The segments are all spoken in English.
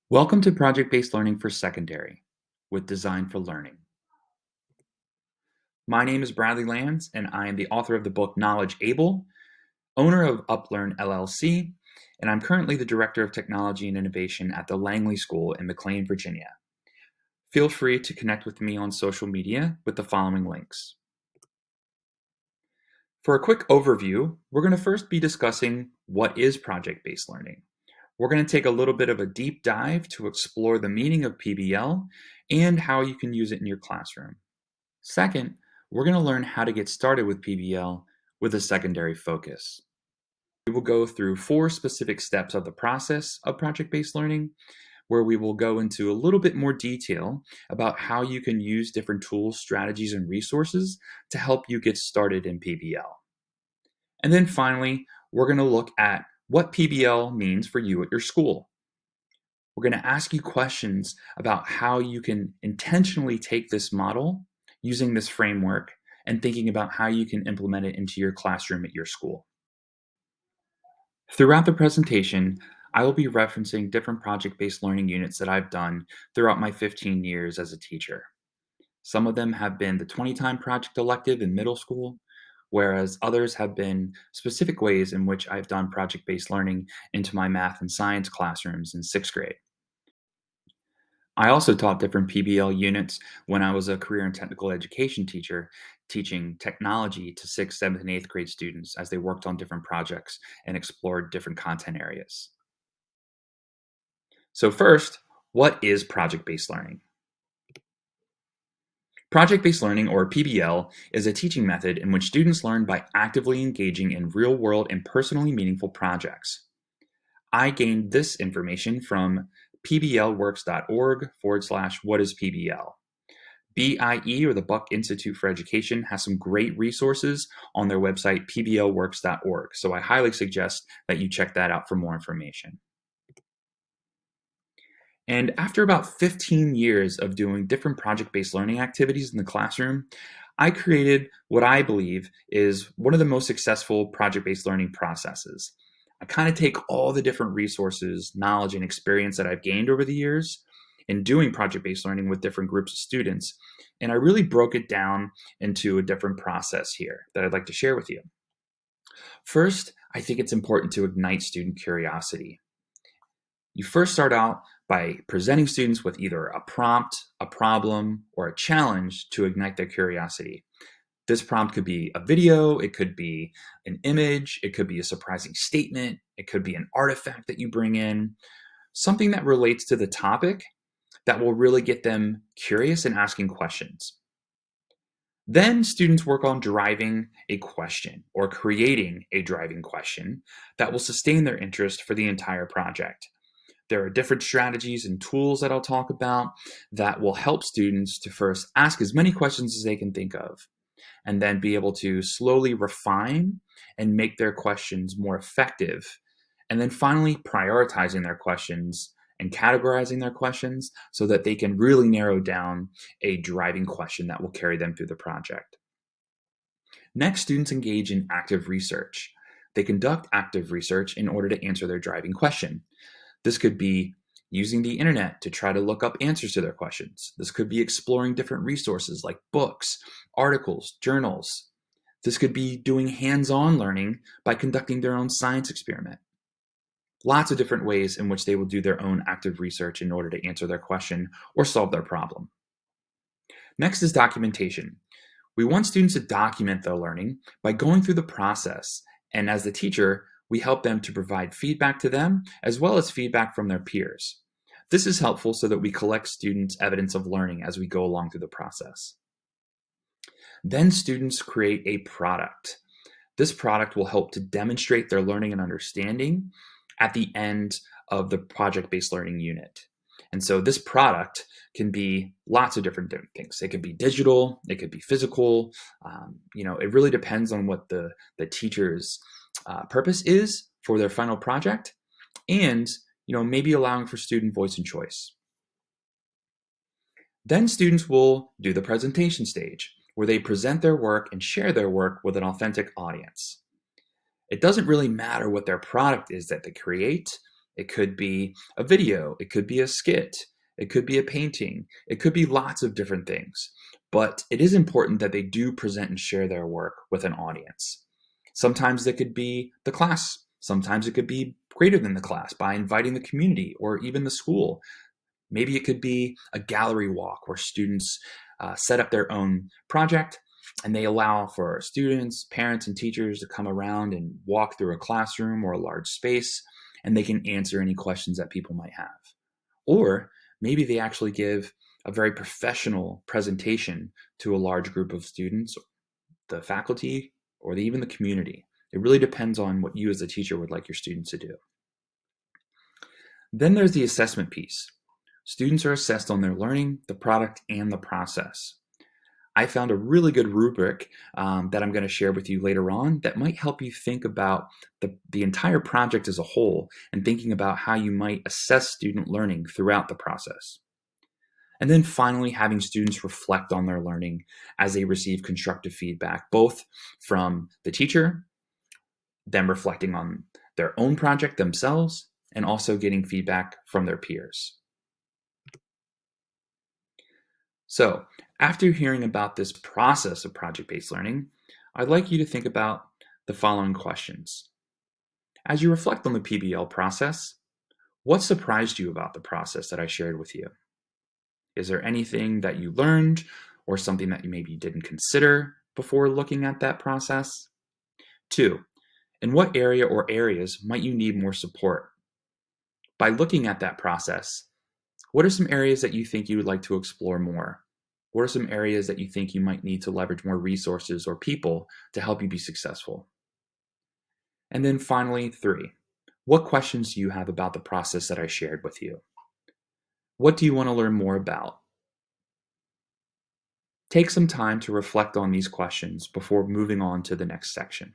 Welcome to Project-Based Learning for Secondary with Design for Learning. My name is Bradley Lands, and I am the author of the book Knowledge Able, owner of UpLearn LLC, and I'm currently the Director of Technology and Innovation at the Langley School in McLean, Virginia. Feel free to connect with me on social media with the following links. For a quick overview, we're going to first be discussing what is project-based learning. We're going to take a little bit of a deep dive to explore the meaning of PBL and how you can use it in your classroom. Second, we're going to learn how to get started with PBL with a secondary focus. We will go through 4 specific steps of the process of project-based learning, where we will go into a little bit more detail about how you can use different tools, strategies, and resources to help you get started in PBL. And then finally, we're going to look at what PBL means for you at your school. We're going to ask you questions about how you can intentionally take this model using this framework and thinking about how you can implement it into your classroom at your school. Throughout the presentation, I will be referencing different project-based learning units that I've done throughout my 15 years as a teacher. Some of them have been the 20-time project elective in middle school, whereas others have been specific ways in which I've done project-based learning into my math and science classrooms in 6th grade. I also taught different PBL units when I was a career and technical education teacher, teaching technology to 6th, 7th, and 8th grade students as they worked on different projects and explored different content areas. So first, what is project-based learning? Project-based learning, or PBL, is a teaching method in which students learn by actively engaging in real-world and personally meaningful projects. I gained this information from pblworks.org/what is PBL. BIE, or the Buck Institute for Education, has some great resources on their website, pblworks.org. So I highly suggest that you check that out for more information. And after about 15 years of doing different project-based learning activities in the classroom, I created what I believe is one of the most successful project-based learning processes. I kind of take all the different resources, knowledge, and experience that I've gained over the years in doing project-based learning with different groups of students, and I really broke it down into a different process here that I'd like to share with you. First, I think it's important to ignite student curiosity. You first start out by presenting students with either a prompt, a problem, or a challenge to ignite their curiosity. This prompt could be a video, it could be an image, it could be a surprising statement, it could be an artifact that you bring in, something that relates to the topic that will really get them curious and asking questions. Then students work on driving a question or creating a driving question that will sustain their interest for the entire project. There are different strategies and tools that I'll talk about that will help students to first ask as many questions as they can think of, and then be able to slowly refine and make their questions more effective. And then finally, prioritizing their questions and categorizing their questions so that they can really narrow down a driving question that will carry them through the project. Next, students engage in active research. They conduct active research in order to answer their driving question. This could be using the internet to try to look up answers to their questions. This could be exploring different resources like books, articles, journals. This could be doing hands-on learning by conducting their own science experiment. Lots of different ways in which they will do their own active research in order to answer their question or solve their problem. Next is documentation. We want students to document their learning by going through the process, and as the teacher, we help them to provide feedback to them as well as feedback from their peers. This is helpful so that we collect students' evidence of learning as we go along through the process. Then students create a product. This product will help to demonstrate their learning and understanding at the end of the project-based learning unit. And so this product can be lots of different things. It could be digital, it could be physical. It really depends on what the teacher's purpose is for their final project, and maybe allowing for student voice and choice. Then students will do the presentation stage, where they present their work and share their work with an authentic audience. It doesn't really matter what their product is that they create. It could be a video, it could be a skit, it could be a painting, it could be lots of different things. But it is important that they do present and share their work with an audience. Sometimes it could be the class, sometimes it could be greater than the class by inviting the community or even the school. Maybe it could be a gallery walk where students set up their own project and they allow for students, parents, and teachers to come around and walk through a classroom or a large space, and they can answer any questions that people might have. Or maybe they actually give a very professional presentation to a large group of students, the faculty, or even the community. It really depends on what you as a teacher would like your students to do. Then there's the assessment piece. Students are assessed on their learning, the product, and the process. I found a really good rubric that I'm going to share with you later on that might help you think about the entire project as a whole and thinking about how you might assess student learning throughout the process. And then finally, having students reflect on their learning as they receive constructive feedback, both from the teacher, them reflecting on their own project themselves, and also getting feedback from their peers. So, after hearing about this process of project-based learning, I'd like you to think about the following questions. As you reflect on the PBL process, what surprised you about the process that I shared with you? Is there anything that you learned or something that you maybe didn't consider before looking at that process? 2, in what area or areas might you need more support? By looking at that process, what are some areas that you think you would like to explore more? What are some areas that you think you might need to leverage more resources or people to help you be successful? And then finally, 3, what questions do you have about the process that I shared with you? What do you want to learn more about? Take some time to reflect on these questions before moving on to the next section.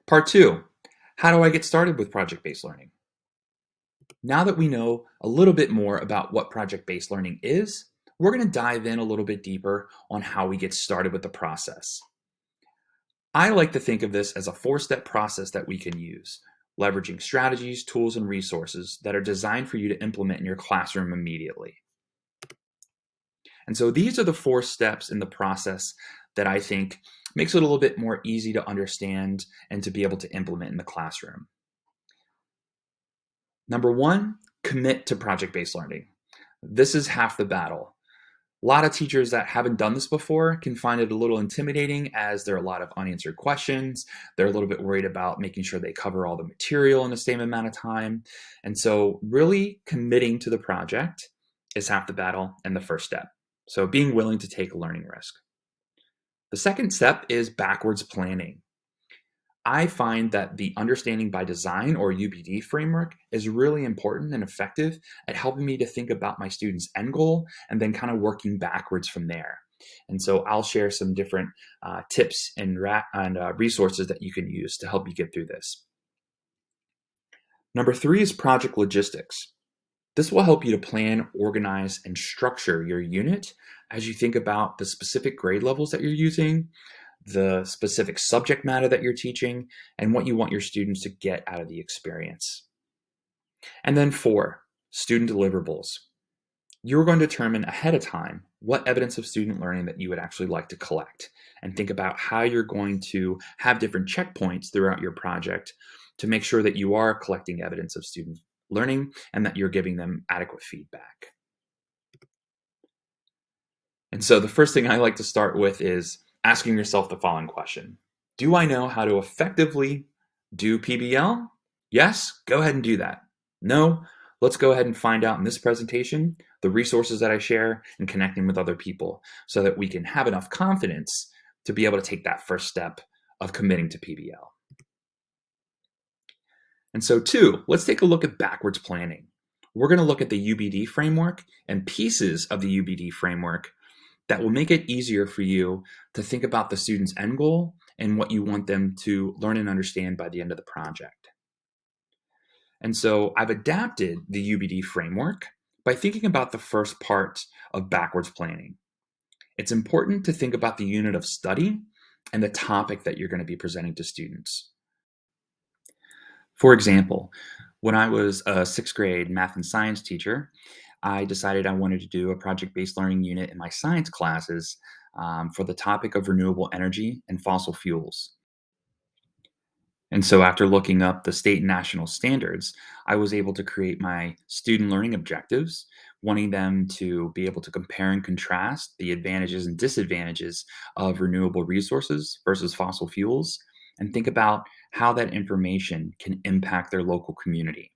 Part 2, how do I get started with project-based learning? Now that we know a little bit more about what project-based learning is, we're going to dive in a little bit deeper on how we get started with the process. I like to think of this as a 4-step process that we can use, leveraging strategies, tools, and resources that are designed for you to implement in your classroom immediately. And so these are the 4 steps in the process that I think makes it a little bit more easy to understand and to be able to implement in the classroom. Number 1, commit to project-based learning. This is half the battle. A lot of teachers that haven't done this before can find it a little intimidating as there are a lot of unanswered questions. They're a little bit worried about making sure they cover all the material in the same amount of time. And so, really committing to the project is half the battle and the first step. So, being willing to take a learning risk. The second step is backwards planning. I find that the understanding by design or UBD framework is really important and effective at helping me to think about my students' end goal and then kind of working backwards from there. And so I'll share some different tips and resources that you can use to help you get through this. Number three is project logistics. This will help you to plan, organize, and structure your unit as you think about the specific grade levels that you're using, the specific subject matter that you're teaching, and what you want your students to get out of the experience. And then four, student deliverables. You're going to determine ahead of time what evidence of student learning that you would actually like to collect and think about how you're going to have different checkpoints throughout your project to make sure that you are collecting evidence of student learning and that you're giving them adequate feedback. And so the first thing I like to start with is asking yourself the following question. Do I know how to effectively do PBL? Yes, go ahead and do that. No, let's go ahead and find out in this presentation the resources that I share and connecting with other people so that we can have enough confidence to be able to take that first step of committing to PBL. And so two, let's take a look at backwards planning. We're going to look at the UBD framework and pieces of the UBD framework that will make it easier for you to think about the student's end goal and what you want them to learn and understand by the end of the project. And so I've adapted the UBD framework by thinking about the first part of backwards planning. It's important to think about the unit of study and the topic that you're going to be presenting to students. For example, when I was a sixth grade math and science teacher, I decided I wanted to do a project based learning unit in my science classes for the topic of renewable energy and fossil fuels. And so, after looking up the state and national standards, I was able to create my student learning objectives, wanting them to be able to compare and contrast the advantages and disadvantages of renewable resources versus fossil fuels, and think about how that information can impact their local community.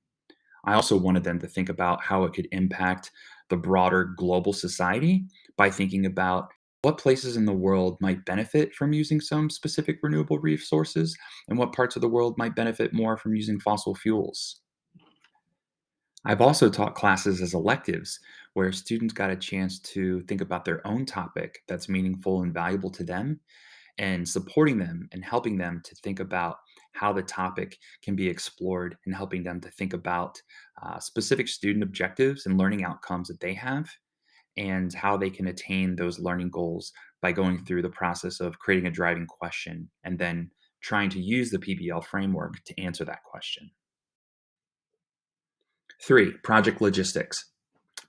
I also wanted them to think about how it could impact the broader global society by thinking about what places in the world might benefit from using some specific renewable resources and what parts of the world might benefit more from using fossil fuels. I've also taught classes as electives where students got a chance to think about their own topic that's meaningful and valuable to them and supporting them and helping them to think about how the topic can be explored and helping them to think about specific student objectives and learning outcomes that they have and how they can attain those learning goals by going through the process of creating a driving question and then trying to use the PBL framework to answer that question. Three, project logistics.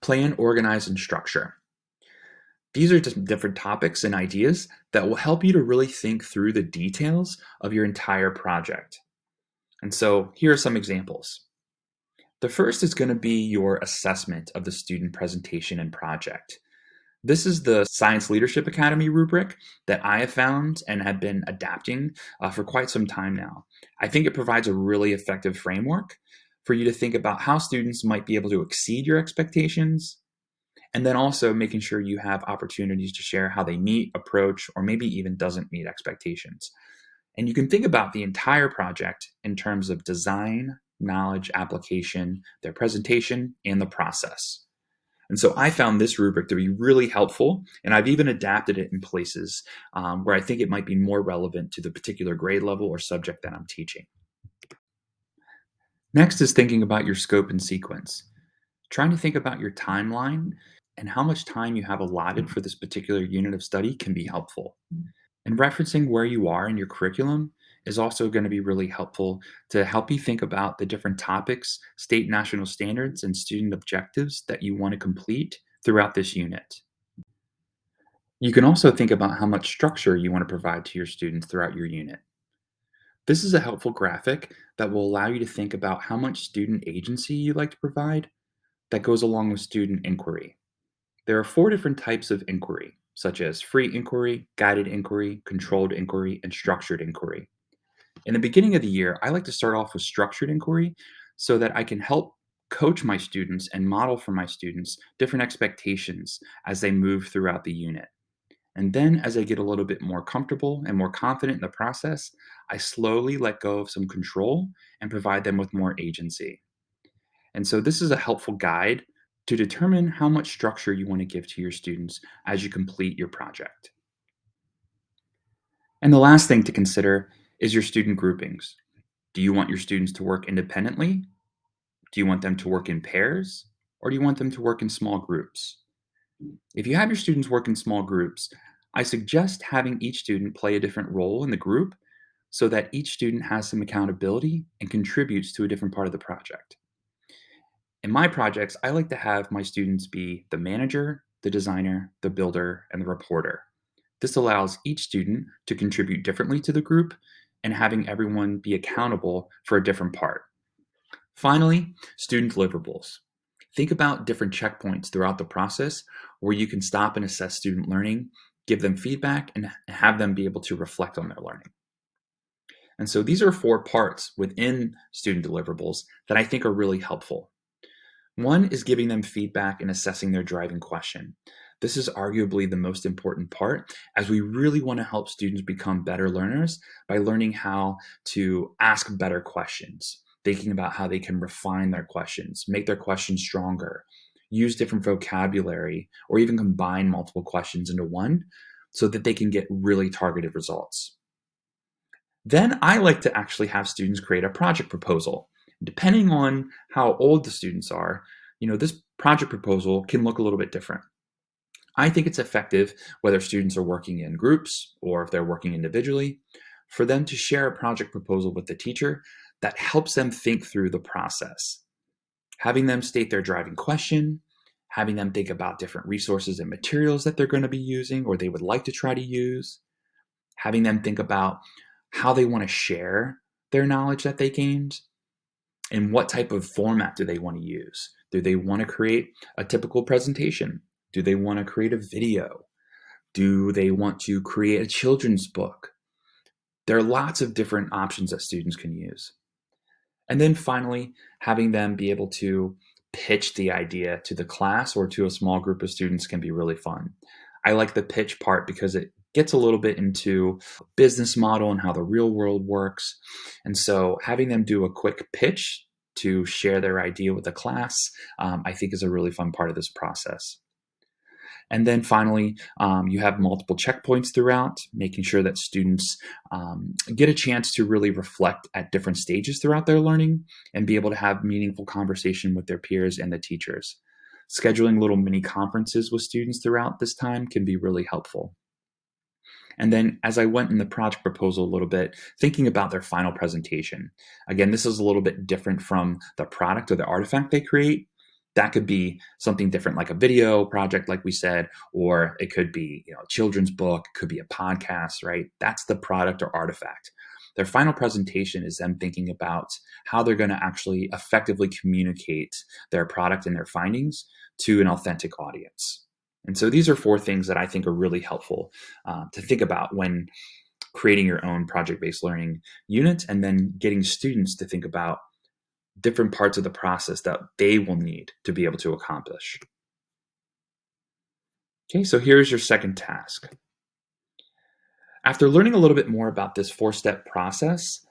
Plan, organize, and structure. These are just different topics and ideas that will help you to really think through the details of your entire project. And so here are some examples. The first is going to be your assessment of the student presentation and project. This is the Science Leadership Academy rubric that I have found and have been adapting for quite some time now. I think it provides a really effective framework for you to think about how students might be able to exceed your expectations, and then also making sure you have opportunities to share how they meet, approach, or maybe even doesn't meet expectations. And you can think about the entire project in terms of design, knowledge, application, their presentation, and the process. And so I found this rubric to be really helpful, and I've even adapted it in places where I think it might be more relevant to the particular grade level or subject that I'm teaching. Next is thinking about your scope and sequence. Trying to think about your timeline and how much time you have allotted for this particular unit of study can be helpful. And referencing where you are in your curriculum is also going to be really helpful to help you think about the different topics, state national standards, and student objectives that you want to complete throughout this unit. You can also think about how much structure you want to provide to your students throughout your unit. This is a helpful graphic that will allow you to think about how much student agency you like to provide that goes along with student inquiry. There are four different types of inquiry, such as free inquiry, guided inquiry, controlled inquiry, and structured inquiry. In the beginning of the year, I like to start off with structured inquiry so that I can help coach my students and model for my students different expectations as they move throughout the unit. And then, as I get a little bit more comfortable and more confident in the process, I slowly let go of some control and provide them with more agency. And so, this is a helpful guide to determine how much structure you want to give to your students as you complete your project. And the last thing to consider is your student groupings. Do you want your students to work independently? Do you want them to work in pairs? Or do you want them to work in small groups? If you have your students work in small groups, I suggest having each student play a different role in the group so that each student has some accountability and contributes to a different part of the project. In my projects, I like to have my students be the manager, the designer, the builder, and the reporter. This allows each student to contribute differently to the group and having everyone be accountable for a different part. Finally, student deliverables. Think about different checkpoints throughout the process where you can stop and assess student learning, give them feedback, and have them be able to reflect on their learning. And so these are four parts within student deliverables that I think are really helpful. One is giving them feedback and assessing their driving question. This is arguably the most important part, as we really want to help students become better learners by learning how to ask better questions, thinking about how they can refine their questions, make their questions stronger, use different vocabulary, or even combine multiple questions into one so that they can get really targeted results. Then I like to actually have students create a project proposal. Depending on how old the students are, this project proposal can look a little bit different. I think it's effective whether students are working in groups or if they're working individually, for them to share a project proposal with the teacher that helps them think through the process. Having them state their driving question, having them think about different resources and materials that they're going to be using or they would like to try to use, having them think about how they want to share their knowledge that they gained, and what type of format do they want to use. Do they want to create a typical presentation? Do they want to create a video? Do they want to create a children's book? There are lots of different options that students can use. And then finally, having them be able to pitch the idea to the class or to a small group of students can be really fun. I like the pitch part because it gets a little bit into business model and how the real world works. And so having them do a quick pitch to share their idea with the class, I think is a really fun part of this process. And then finally, you have multiple checkpoints throughout, making sure that students get a chance to really reflect at different stages throughout their learning and be able to have meaningful conversation with their peers and the teachers. Scheduling little mini conferences with students throughout this time can be really helpful. And then as I went in the project proposal a little bit, thinking about their final presentation. Again, this is a little bit different from the product or the artifact they create. That could be something different, like a video project, like we said, or it could be, a children's book, could be a podcast, right? That's the product or artifact. Their final presentation is them thinking about how they're going to actually effectively communicate their product and their findings to an authentic audience. And so these are four things that I think are really helpful to think about when creating your own project-based learning unit, and then getting students to think about different parts of the process that they will need to be able to accomplish. Okay, so here's your second task. After learning a little bit more about this four-step process,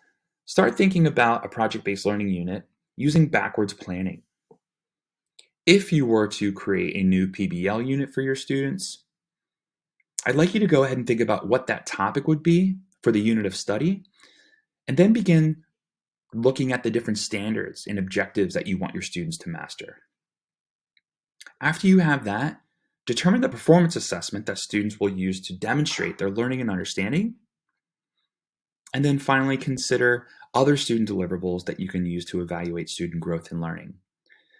start thinking about a project-based learning unit using backwards planning. If you were to create a new PBL unit for your students, I'd like you to go ahead and think about what that topic would be for the unit of study, and then begin looking at the different standards and objectives that you want your students to master. After you have that, determine the performance assessment that students will use to demonstrate their learning and understanding. And then finally, consider other student deliverables that you can use to evaluate student growth and learning.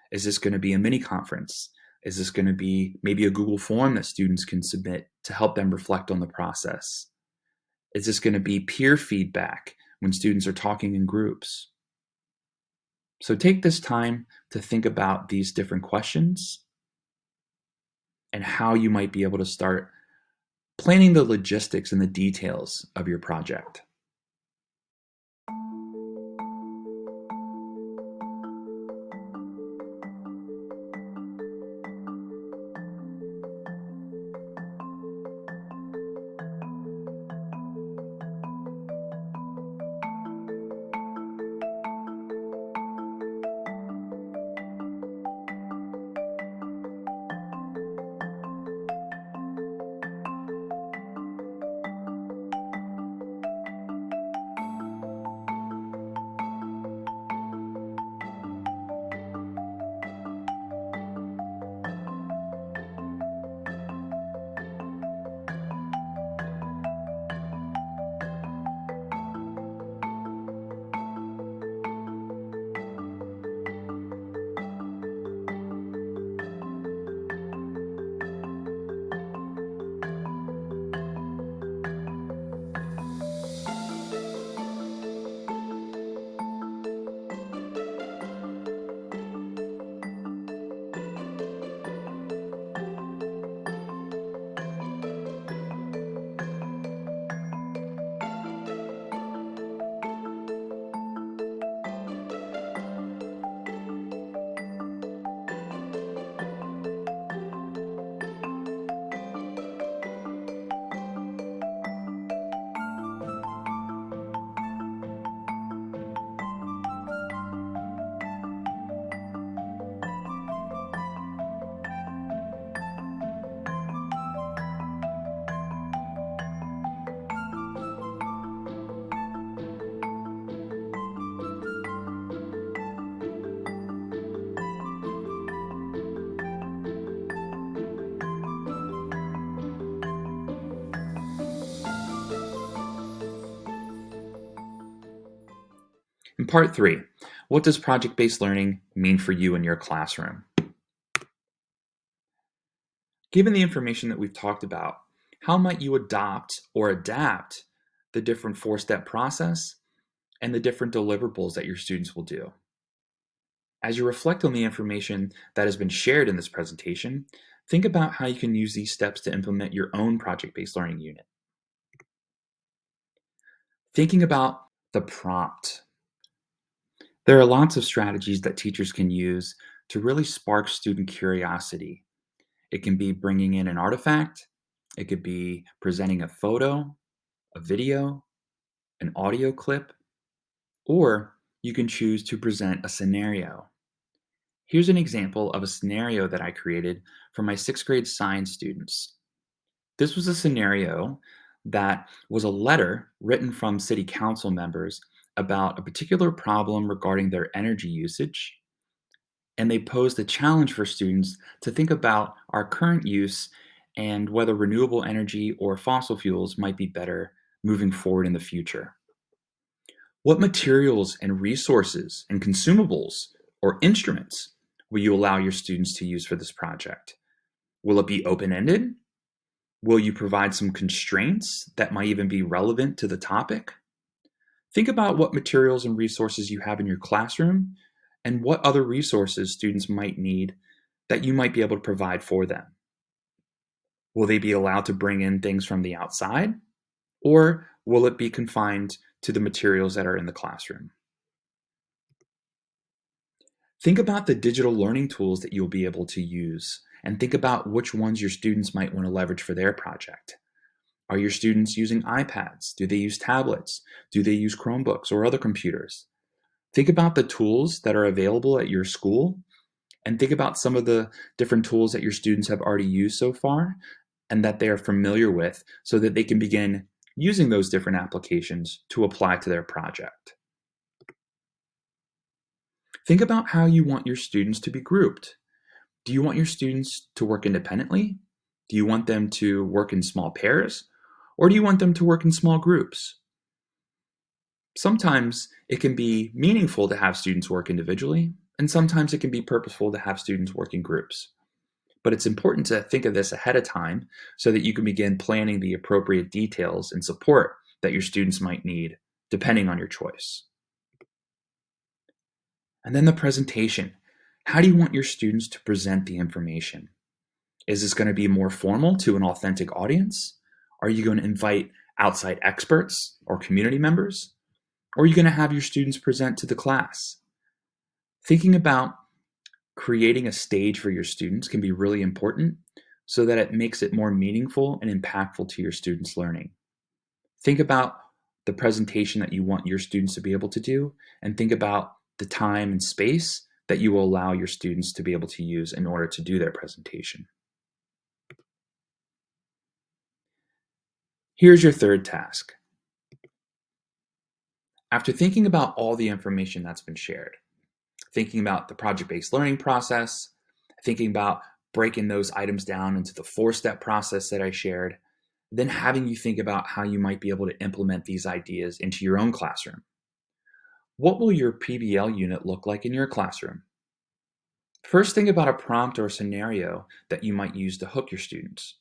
Is this going to be a mini conference? Is this going to be maybe a Google form that students can submit to help them reflect on the process? Is this going to be peer feedback when students are talking in groups? So take this time to think about these different questions and how you might be able to start planning the logistics and the details of your project. In part three, what does project-based learning mean for you in your classroom? Given the information that we've talked about, how might you adopt or adapt the different four-step process and the different deliverables that your students will do? As you reflect on the information that has been shared in this presentation, think about how you can use these steps to implement your own project-based learning unit. Thinking about the prompt. There are lots of strategies that teachers can use to really spark student curiosity. It can be bringing in an artifact, it could be presenting a photo, a video, an audio clip, or you can choose to present a scenario. Here's an example of a scenario that I created for my sixth grade science students. This was a scenario that was a letter written from city council members about a particular problem regarding their energy usage, and they posed a challenge for students to think about our current use and whether renewable energy or fossil fuels might be better moving forward in the future. What materials and resources and consumables or instruments will you allow your students to use for this project? Will it be open-ended? Will you provide some constraints that might even be relevant to the topic? Think about what materials and resources you have in your classroom and what other resources students might need that you might be able to provide for them. Will they be allowed to bring in things from the outside, or will it be confined to the materials that are in the classroom? Think about the digital learning tools that you'll be able to use and think about which ones your students might want to leverage for their project. Are your students using iPads? Do they use tablets? Do they use Chromebooks or other computers? Think about the tools that are available at your school and think about some of the different tools that your students have already used so far and that they are familiar with so that they can begin using those different applications to apply to their project. Think about how you want your students to be grouped. Do you want your students to work independently? Do you want them to work in small pairs? Or do you want them to work in small groups? Sometimes it can be meaningful to have students work individually, and sometimes it can be purposeful to have students work in groups. But it's important to think of this ahead of time so that you can begin planning the appropriate details and support that your students might need, depending on your choice. And then the presentation. How do you want your students to present the information? Is this going to be more formal to an authentic audience? Are you going to invite outside experts or community members? Or are you going to have your students present to the class? Thinking about creating a stage for your students can be really important so that it makes it more meaningful and impactful to your students' learning. Think about the presentation that you want your students to be able to do, and think about the time and space that you will allow your students to be able to use in order to do their presentation. Here's your third task. After thinking about all the information that's been shared, thinking about the project-based learning process, thinking about breaking those items down into the 4-step process that I shared, then having you think about how you might be able to implement these ideas into your own classroom. What will your PBL unit look like in your classroom? First, think about a prompt or a scenario that you might use to hook your students.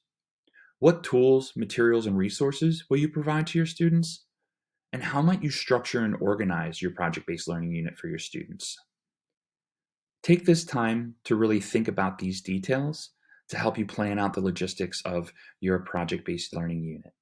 What tools, materials, and resources will you provide to your students? And how might you structure and organize your project-based learning unit for your students? Take this time to really think about these details to help you plan out the logistics of your project-based learning unit.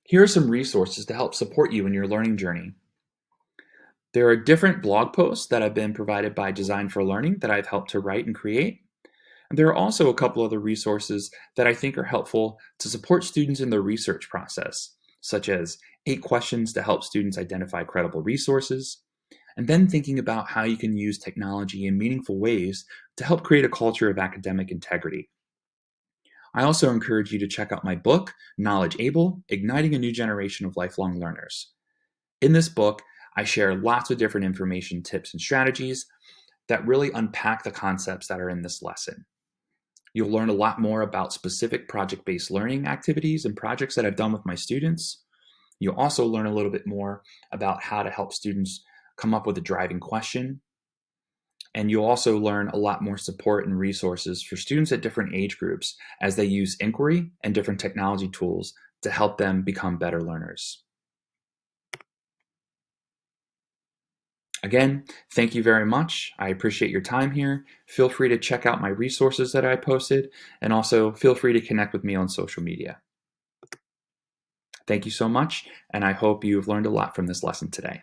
Here are some resources to help support you in your learning journey. There are different blog posts that have been provided by Design for Learning that I've helped to write and create. And there are also a couple other resources that I think are helpful to support students in their research process, such as 8 questions to help students identify credible resources, and then thinking about how you can use technology in meaningful ways to help create a culture of academic integrity. I also encourage you to check out my book, Knowledge Able: Igniting a New Generation of Lifelong Learners. In this book, I share lots of different information, tips, and strategies that really unpack the concepts that are in this lesson. You'll learn a lot more about specific project-based learning activities and projects that I've done with my students. You'll also learn a little bit more about how to help students come up with a driving question. And you'll also learn a lot more support and resources for students at different age groups as they use inquiry and different technology tools to help them become better learners. Again, thank you very much. I appreciate your time here. Feel free to check out my resources that I posted, and also feel free to connect with me on social media. Thank you so much, and I hope you've learned a lot from this lesson today.